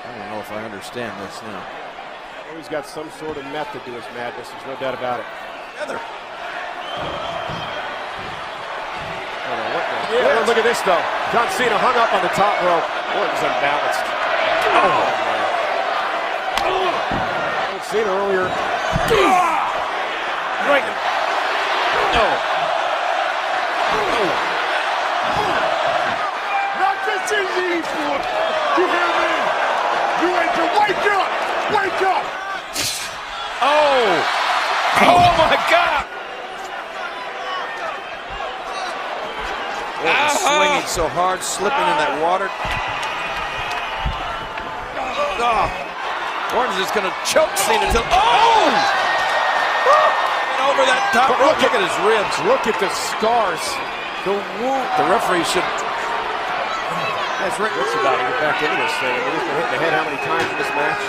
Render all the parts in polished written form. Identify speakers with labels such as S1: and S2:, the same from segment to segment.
S1: I don't know if I understand this now.
S2: Oh, he's got some sort of method to his madness. There's no doubt about it.
S1: Together.
S2: Yeah, look at this though. John Cena hung up on the top rope. Orton's unbalanced. Oh, man. Cena earlier. Right. No.
S3: Not this easy, sport. You hear me? You ain't to wake up! Wake up!
S1: Oh! Oh my God! Orton swinging so hard, slipping in that water. Oh. Orton's just going to choke Cena until. Oh! And over that top rope. Look at his ribs.
S2: Look at the scars. The wound.
S1: The referee should.
S2: That's right. What's about to get back into this thing? I mean, he's been hit in the head how many times in this match?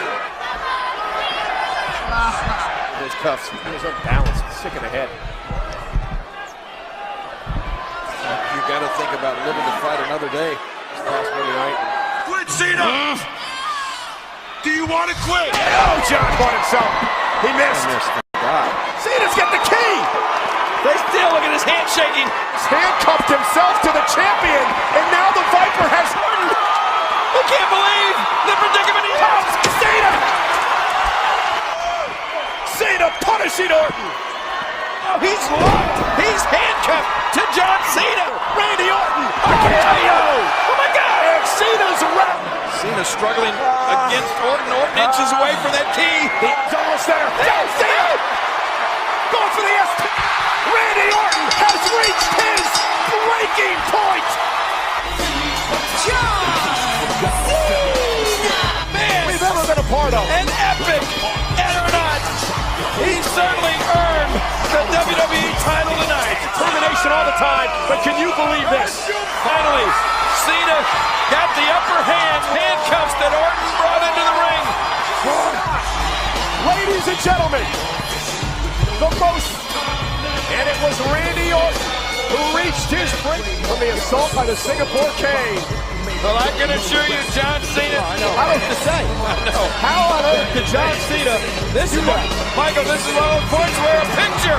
S2: Those cuffs. He was unbalanced. Sick in the head.
S1: You got to think about living to fight another day.
S2: This past Monday night.
S3: Quit, Cena! Do you want to quit?
S2: Oh, John bought himself. He missed.
S1: God.
S2: Cena's got the key.
S1: They still look at his hand shaking.
S2: He's handcuffed himself to the champion, and now the Viper has Orton.
S1: I can't believe the predicament he's in.
S2: Cena! Cena punishing Orton.
S1: Oh, he's locked. He's handcuffed to John Cena.
S2: Randy Orton.
S1: RKO. Oh my God.
S2: And Cena's wrapped.
S1: Cena struggling against Orton. Orton inches away from that key.
S2: He's almost there. John Cena going for the S. Randy Orton has reached his breaking point.
S1: John Cena. Man,
S2: We've ever been a part of.
S1: an epic astronaut. He certainly earned the WWE title tonight.
S2: Determination all the time, but can you believe this?
S1: Finally, Cena got the upper hand, handcuffs that Orton brought into the ring.
S2: Ladies and gentlemen, the most, and it was Randy Orton who reached his break from the assault by the Singapore Cane.
S1: Well, I can assure you, John Cena.
S2: I don't know what to say. How on earth did John Cena?
S1: Michael, this is one of those points where a picture